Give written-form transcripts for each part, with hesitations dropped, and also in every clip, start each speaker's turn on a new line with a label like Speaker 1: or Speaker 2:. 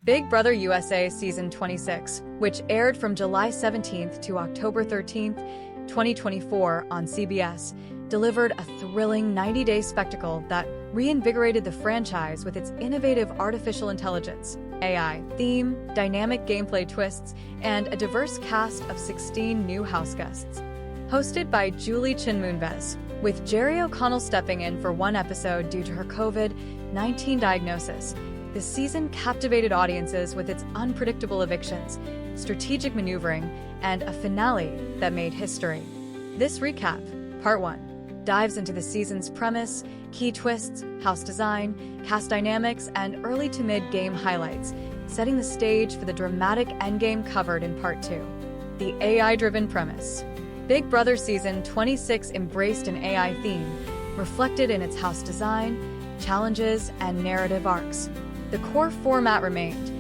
Speaker 1: Big Brother USA Season 26, which aired from July 17th to October 13th, 2024 on CBS, delivered a thrilling 90-day spectacle that reinvigorated the franchise with its innovative artificial intelligence, AI, theme, dynamic gameplay twists, and a diverse cast of 16 new houseguests. Hosted by Julie Chen Moonves, with Jerry O'Connell stepping in for one episode due to her COVID-19 diagnosis, the season captivated audiences with its unpredictable evictions, strategic maneuvering, and a finale that made history. This recap, Part 1, dives into the season's premise, key twists, house design, cast dynamics, and early to mid-game highlights, setting the stage for the dramatic endgame covered in Part 2. The AI-driven premise. Big Brother Season 26 embraced an AI theme, reflected in its house design, challenges, and narrative arcs. The core format remained.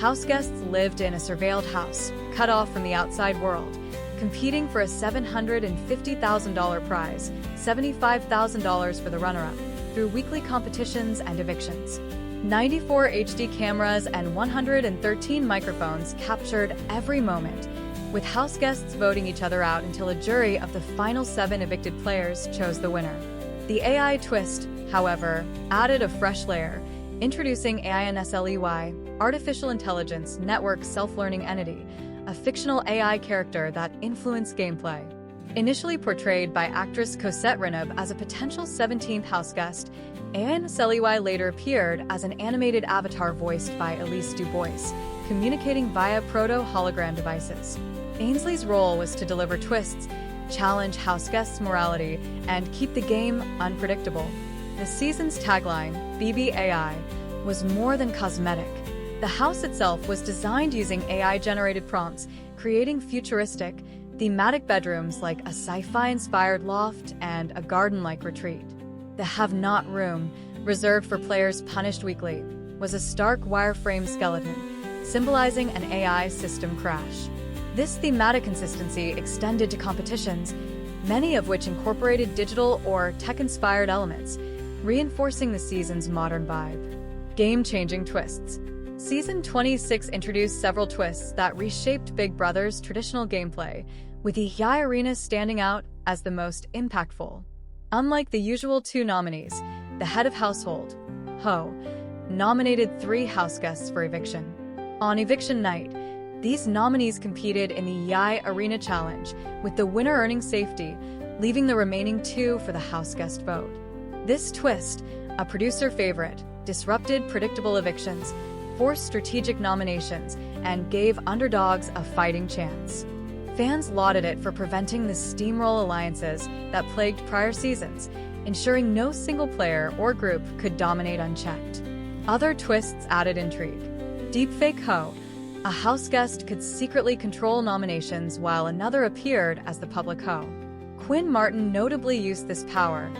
Speaker 1: Houseguests lived in a surveilled house, cut off from the outside world, competing for a $750,000 prize, $75,000 for the runner-up, through weekly competitions and evictions. 94 HD cameras and 113 microphones captured every moment, with houseguests voting each other out until a jury of the final 7 evicted players chose the winner. The AI twist, however, added a fresh layer, introducing AINSLEY, Artificial Intelligence Network Self-Learning Entity, a fictional AI character that influenced gameplay. Initially portrayed by actress Cosette Rinab as a potential 17th houseguest, AINSLEY later appeared as an animated avatar voiced by Elise Dubois, communicating via proto-hologram devices. AINSLEY's role was to deliver twists, challenge houseguests' morality, and keep the game unpredictable. The season's tagline, BBAI, was more than cosmetic. The house itself was designed using AI-generated prompts, creating futuristic, thematic bedrooms like a sci-fi-inspired loft and a garden-like retreat. The have-not room, reserved for players punished weekly, was a stark wireframe skeleton, symbolizing an AI system crash. This thematic consistency extended to competitions, many of which incorporated digital or tech-inspired elements, reinforcing the season's modern vibe. Game-changing twists. Season 26 introduced several twists that reshaped Big Brother's traditional gameplay, with the AI Arena standing out as the most impactful. Unlike the usual 2 nominees, the head of household, HoH, nominated 3 houseguests for eviction. On eviction night, these nominees competed in the AI Arena Challenge, with the winner earning safety, leaving the remaining 2 for the houseguest vote. This twist, a producer favorite, disrupted predictable evictions, forced strategic nominations, and gave underdogs a fighting chance. Fans lauded it for preventing the steamroll alliances that plagued prior seasons, ensuring no single player or group could dominate unchecked. Other twists added intrigue. Deepfake HoH, a houseguest could secretly control nominations while another appeared as the public HoH. Quinn Martin notably used this power,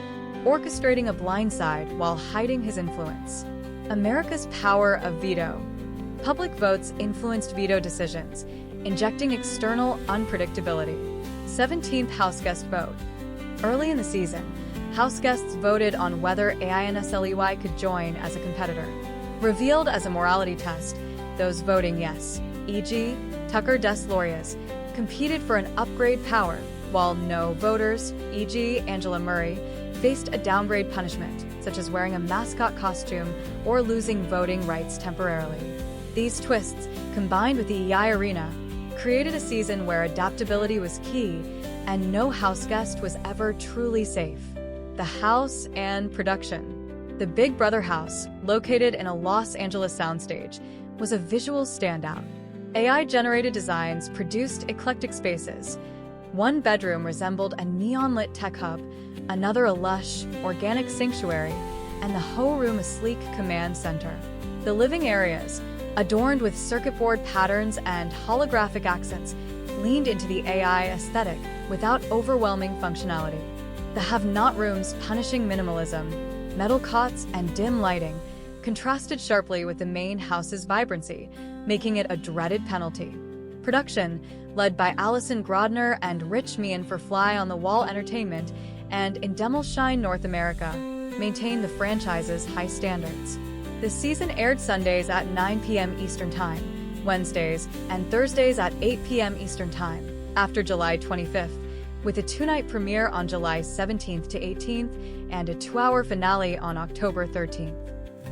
Speaker 1: orchestrating a blindside while hiding his influence. America's Power of Veto. Public votes influenced veto decisions, injecting external unpredictability. 17th houseguest vote. Early in the season, houseguests voted on whether AINSLEY could join as a competitor. Revealed as a morality test, those voting yes, e.g., Tucker Des competed for an upgrade power, while no voters, e.g., Angela Murray, faced a downgrade punishment, such as wearing a mascot costume or losing voting rights temporarily. These twists, combined with the AI Arena, created a season where adaptability was key and no houseguest was ever truly safe. The house and production. The Big Brother house, located in a Los Angeles soundstage, was a visual standout. AI-generated designs produced eclectic spaces. One bedroom resembled a neon-lit tech hub, another a lush, organic sanctuary, and the HoH room a sleek command center. The living areas, adorned with circuit board patterns and holographic accents, leaned into the AI aesthetic without overwhelming functionality. The have-not rooms punishing minimalism, metal cots, and dim lighting contrasted sharply with the main house's vibrancy, making it a dreaded penalty. Production, led by Allison Grodner and Rich Meehan for Fly on the Wall Entertainment and Endemol Shine North America, maintained the franchise's high standards. The season aired Sundays at 9 p.m. Eastern Time, Wednesdays and Thursdays at 8 p.m. Eastern Time, after July 25th, with a two-night premiere on July 17th to 18th and a 2-hour finale on October 13th.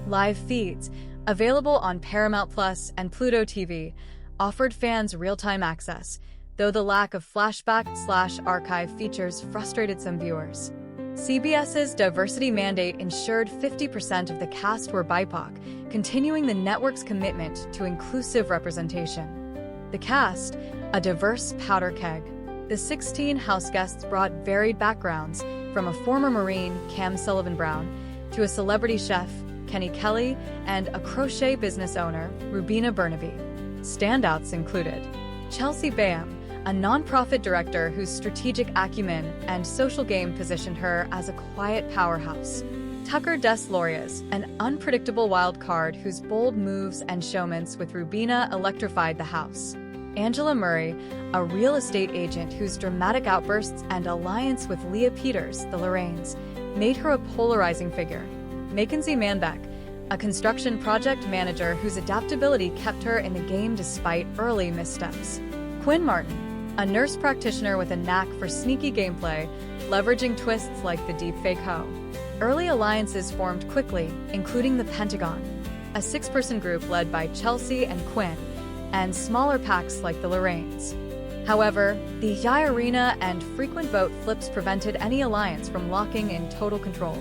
Speaker 1: Live feeds, available on Paramount Plus and Pluto TV, offered fans real-time access, though the lack of flashback/archive features frustrated some viewers. CBS's diversity mandate ensured 50% of the cast were BIPOC, continuing the network's commitment to inclusive representation. The cast, a diverse powder keg. The 16 Houseguests brought varied backgrounds, from a former Marine, Cam Sullivan-Brown, to a celebrity chef, Kenny Kelly, and a crochet business owner, Rubina Burnaby. Standouts included Chelsea Bayham, a nonprofit director whose strategic acumen and social game positioned her as a quiet powerhouse. Tucker Des Lauriers, an unpredictable wild card whose bold moves and showmans with Rubina electrified the house. Angela Murray, a real estate agent whose dramatic outbursts and alliance with Leah Peters, the Lorraines, made her a polarizing figure. Mackenzie Manbeck, a construction project manager whose adaptability kept her in the game despite early missteps. Quinn Martin, a nurse practitioner with a knack for sneaky gameplay, leveraging twists like the Deepfake HoH. Early alliances formed quickly, including the Pentagon, a 6-person group led by Chelsea and Quinn, and smaller packs like the Lorraines. However, the Yairina and frequent vote flips prevented any alliance from locking in total control,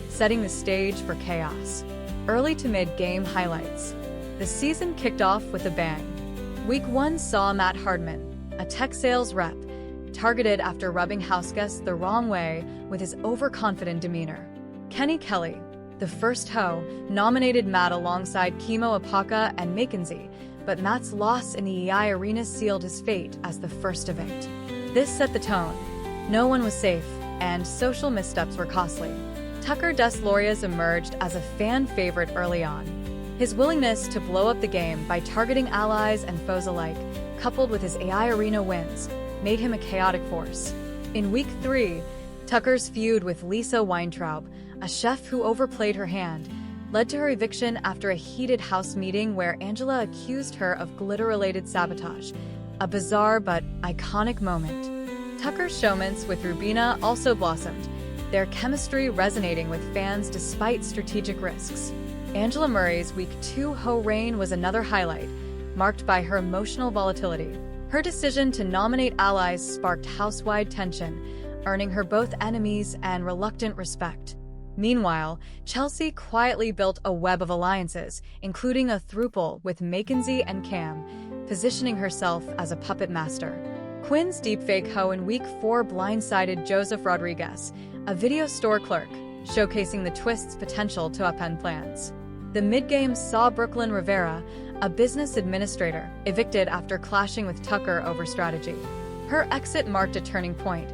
Speaker 1: setting the stage for chaos. Early to mid-game highlights. The season kicked off with a bang. Week 1 saw Matt Hardman, a tech sales rep, targeted after rubbing Houseguests the wrong way with his overconfident demeanor. Kenny Kelly, the first HoH, nominated Matt alongside Kimo Apaka and Mackenzie, but Matt's loss in the Yairina sealed his fate as the first evict. This set the tone. No one was safe, and social missteps were costly. Tucker Des Lauriers emerged as a fan favorite early on. His willingness to blow up the game by targeting allies and foes alike, coupled with his Yairina wins, made him a chaotic force. In Week 3, Tucker's feud with Lisa Weintraub, a chef who overplayed her hand, led to her eviction after a heated house meeting where Angela accused her of glitter-related sabotage, a bizarre but iconic moment. Tucker's showmans with Rubina also blossomed, their chemistry resonating with fans despite strategic risks. Angela Murray's Week 2 HoH reign was another highlight, marked by her emotional volatility. Her decision to nominate allies sparked house-wide tension, earning her both enemies and reluctant respect. Meanwhile, Chelsea quietly built a web of alliances, including a throuple with Mackenzie and Cam, positioning herself as a puppet master. Quinn's Deepfake HoH in Week 4 blindsided Joseph Rodriguez, a video store clerk, showcasing the twist's potential to upend plans. The mid-game saw Brooklyn Rivera, a business administrator, evicted after clashing with Tucker over strategy. Her exit marked a turning point,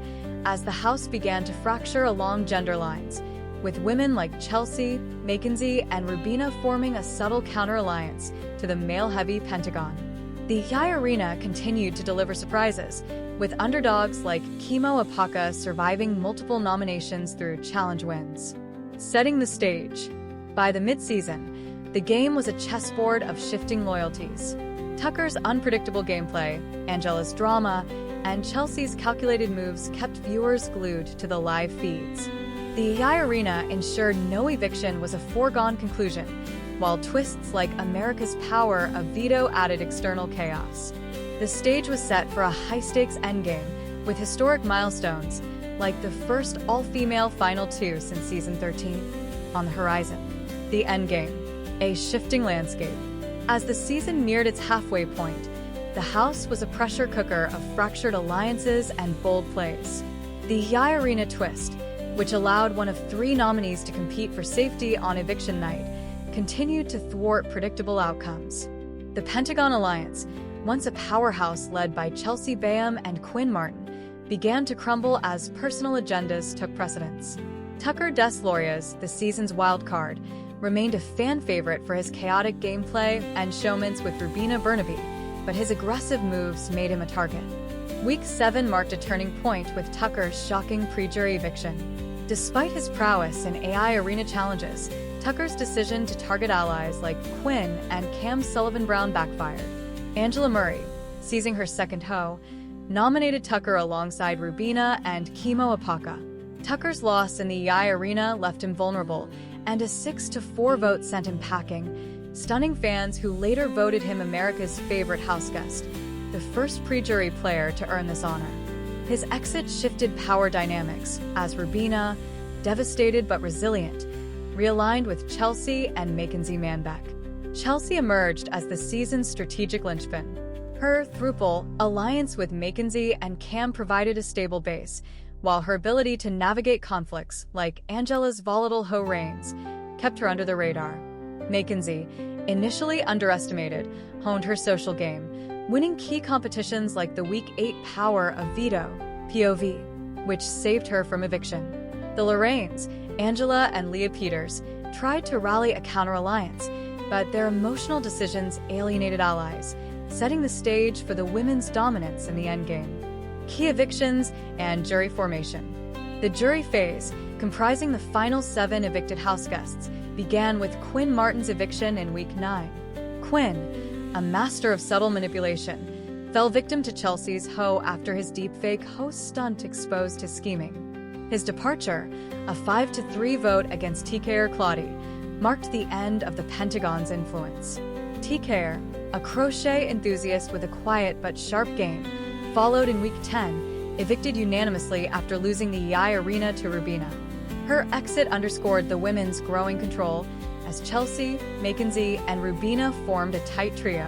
Speaker 1: as the house began to fracture along gender lines, with women like Chelsea, Mackenzie, and Rubina forming a subtle counter-alliance to the male-heavy Pentagon. The Yairina continued to deliver surprises, with underdogs like Kimo Apaka surviving multiple nominations through challenge wins. Setting the stage. By the mid-season, the game was a chessboard of shifting loyalties. Tucker's unpredictable gameplay, Angela's drama, and Chelsea's calculated moves kept viewers glued to the live feeds. The Yairina ensured no eviction was a foregone conclusion, while twists like America's Power of Veto added external chaos. The stage was set for a high-stakes endgame, with historic milestones, like the first all-female Final 2 since Season 13, on the horizon. The endgame, a shifting landscape. As the season neared its halfway point, the house was a pressure cooker of fractured alliances and bold plays. The Yairina twist, which allowed one of 3 nominees to compete for safety on eviction night, continued to thwart predictable outcomes. The Pentagon Alliance, once a powerhouse led by Chelsea Bayham and Quinn Martin, began to crumble as personal agendas took precedence. Tucker Des Lauriers, the season's wild card, remained a fan favorite for his chaotic gameplay and showmans with Rubina Burnaby, but his aggressive moves made him a target. Week 7 marked a turning point with Tucker's shocking pre-jury eviction. Despite his prowess in AI arena challenges, Tucker's decision to target allies like Quinn and Cam Sullivan-Brown backfired. Angela Murray, seizing her second hoe, nominated Tucker alongside Rubina and Chemo Apaka. Tucker's loss in the EI arena left him vulnerable, and a 6-4 vote sent him packing, stunning fans who later voted him America's favorite Houseguest, the first pre-jury player to earn this honor. His exit shifted power dynamics, as Rubina, devastated but resilient, realigned with Chelsea and Mackenzie Manbeck. Chelsea emerged as the season's strategic linchpin. Her thruple alliance with Mackenzie and Cam provided a stable base, while her ability to navigate conflicts, like Angela's volatile hoe reigns, kept her under the radar. Mackenzie, initially underestimated, honed her social game, winning key competitions like the Week 8 Power of Veto (POV), which saved her from eviction. The Lorraines, Angela and Leah Peters, tried to rally a counter-alliance, but their emotional decisions alienated allies, setting the stage for the women's dominance in the endgame. Key evictions and jury formation. The jury phase, comprising the final 7 evicted houseguests, began with Quinn Martin's eviction in Week 9. Quinn, a master of subtle manipulation, fell victim to Chelsea's hoe after his deepfake HoH stunt exposed his scheming. His departure, a 5-3 vote against TKer Claudie, marked the end of the Pentagon's influence. TKer, a crochet enthusiast with a quiet but sharp game, followed in Week 10, evicted unanimously after losing the EI arena to Rubina. Her exit underscored the women's growing control, as Chelsea, Mackenzie, and Rubina formed a tight trio.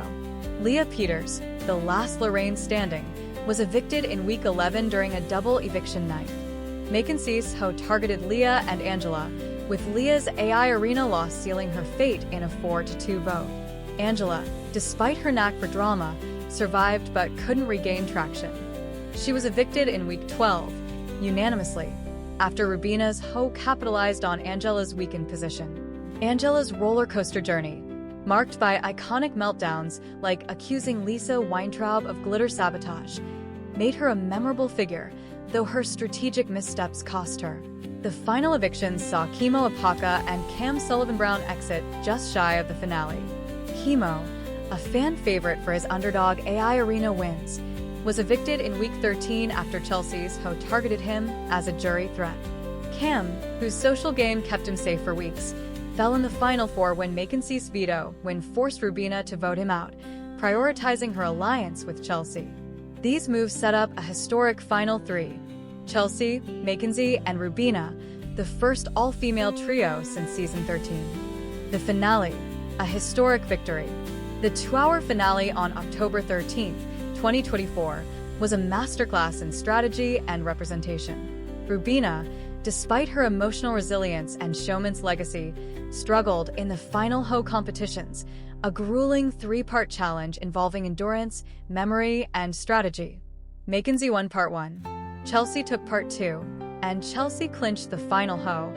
Speaker 1: Leah Peters, the last Lorraine standing, was evicted in Week 11 during a double eviction night. Mackenzie's hoe targeted Leah and Angela, with Leah's AI arena loss sealing her fate in a 4-2 vote. Angela, despite her knack for drama, survived but couldn't regain traction. She was evicted in Week 12, unanimously, after Rubina's hoe capitalized on Angela's weakened position. Angela's roller coaster journey, marked by iconic meltdowns like accusing Lisa Weintraub of glitter sabotage, made her a memorable figure, though her strategic missteps cost her. The final evictions saw Chemo Apaka and Cam Sullivan-Brown exit just shy of the finale. Chemo, a fan favorite for his underdog AI arena wins, was evicted in Week 13 after Chelsea's hoe targeted him as a jury threat. Cam, whose social game kept him safe for weeks, fell in the final 4 when Mackenzie's veto forced Rubina to vote him out, prioritizing her alliance with Chelsea. These moves set up a historic final 3. Chelsea, Mackenzie, and Rubina, the first all-female trio since season 13. The finale, a historic victory. The 2-hour finale on October 13, 2024, was a masterclass in strategy and representation. Rubina, despite her emotional resilience and showman's legacy, struggled in the final hoe competitions, a grueling 3-part challenge involving endurance, memory, and strategy. Mackenzie won Part 1. Chelsea took Part 2, and Chelsea clinched the final hoe,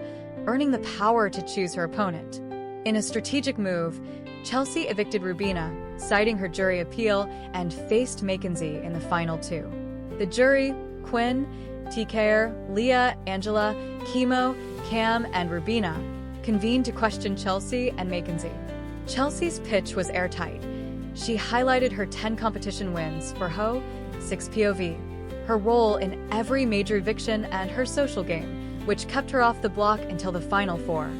Speaker 1: earning the power to choose her opponent. In a strategic move, Chelsea evicted Rubina, citing her jury appeal, and faced Mackenzie in the final 2. The jury, Quinn, TKer, Leah, Angela, Chemo, Cam, and Rubina, convened to question Chelsea and Mackenzie. Chelsea's pitch was airtight. She highlighted her 10 competition wins for hoe, 6 POV, her role in every major eviction, and her social game, which kept her off the block until the final 4.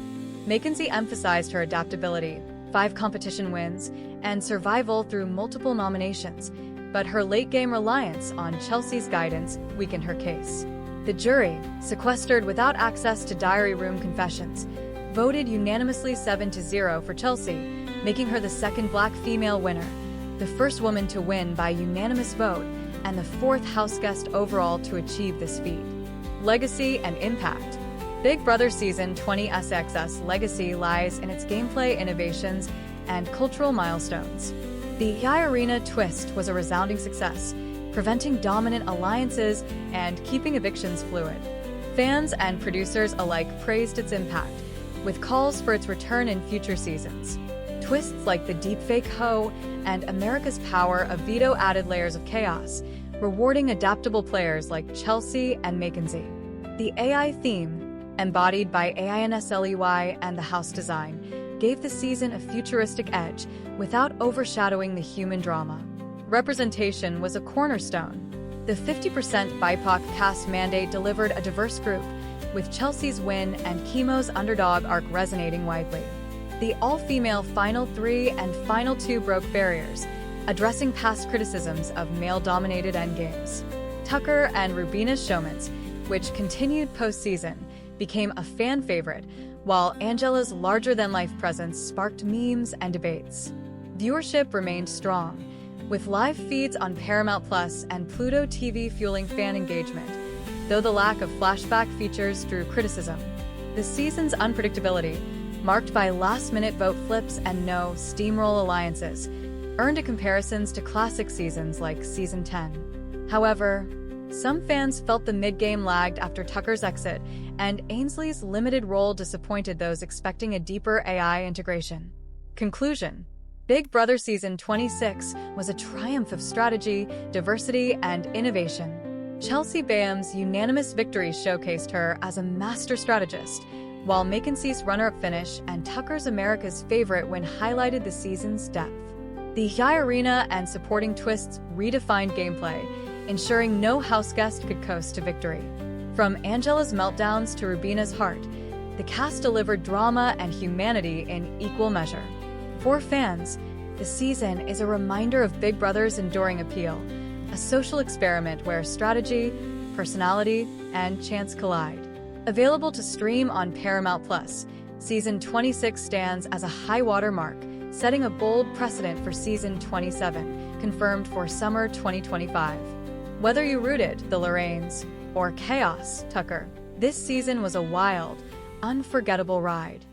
Speaker 1: Mackenzie emphasized her adaptability, 5 competition wins, and survival through multiple nominations, but her late-game reliance on Chelsea's guidance weakened her case. The jury, sequestered without access to diary room confessions, voted unanimously 7-0 for Chelsea, making her the second black female winner, the first woman to win by unanimous vote, and the 4th Houseguest overall to achieve this feat. Legacy and impact. Big Brother Season 20 SXS legacy lies in its gameplay innovations and cultural milestones. The EI Arena twist was a resounding success, preventing dominant alliances and keeping evictions fluid. Fans and producers alike praised its impact, with calls for its return in future seasons. Twists like the Deepfake HoH and America's Power of Veto added layers of chaos, rewarding adaptable players like Chelsea and Mackenzie. The AI theme, embodied by AINSLEY and the house design, gave the season a futuristic edge without overshadowing the human drama. Representation was a cornerstone. The 50% BIPOC cast mandate delivered a diverse group, with Chelsea's win and Chemo's underdog arc resonating widely. The all-female Final 3 and Final 2 broke barriers, addressing past criticisms of male-dominated endgames. Tucker and Rubina's Showmances, which continued post-season, became a fan favorite, while Angela's larger-than-life presence sparked memes and debates. Viewership remained strong, with live feeds on Paramount Plus and Pluto TV fueling fan engagement, though the lack of flashback features drew criticism. The season's unpredictability, marked by last-minute vote flips and no steamroll alliances, earned comparisons to classic seasons like Season 10. However, some fans felt the mid-game lagged after Tucker's exit, and AINSLEY's limited role disappointed those expecting a deeper AI integration. Conclusion: Big Brother Season 26 was a triumph of strategy, diversity, and innovation. Chelsea Bayham's unanimous victory showcased her as a master strategist, while Mackenzie's runner-up finish and Tucker's America's favorite win highlighted the season's depth. The arena and supporting twists redefined gameplay, ensuring no houseguest could coast to victory. From Angela's meltdowns to Rubina's heart, the cast delivered drama and humanity in equal measure. For fans, the season is a reminder of Big Brother's enduring appeal, a social experiment where strategy, personality, and chance collide. Available to stream on Paramount Plus, Season 26 stands as a high-water mark, setting a bold precedent for Season 27, confirmed for summer 2025. Whether you rooted the Lorraines or Chaos Tucker, this season was a wild, unforgettable ride.